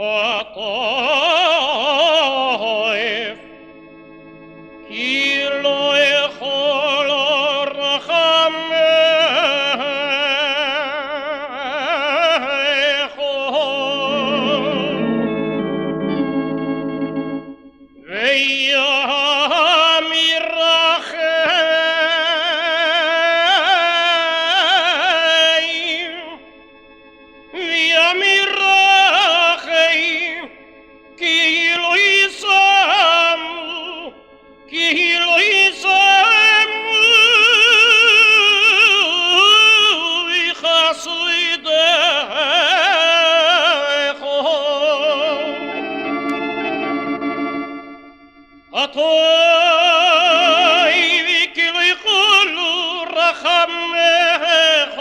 הטוב כי לא יכול רחמך ויאמר רחם ויאמר רחם כי לא ישמו כי לא ישמו וחסדך הטוב כי לא יכולו רחמך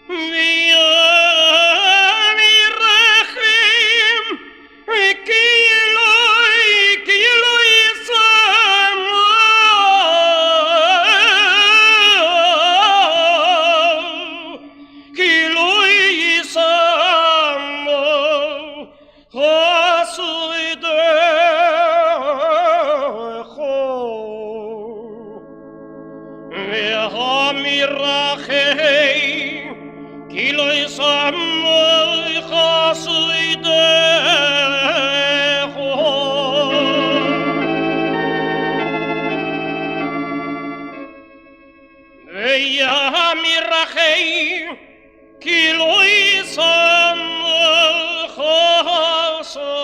ויאמר רחם כי לא ישמו כי לא ישמו חסדך ויאמר רחם כי לא ישמו חסדך ויאמר רחם כי לא ישמו חסדך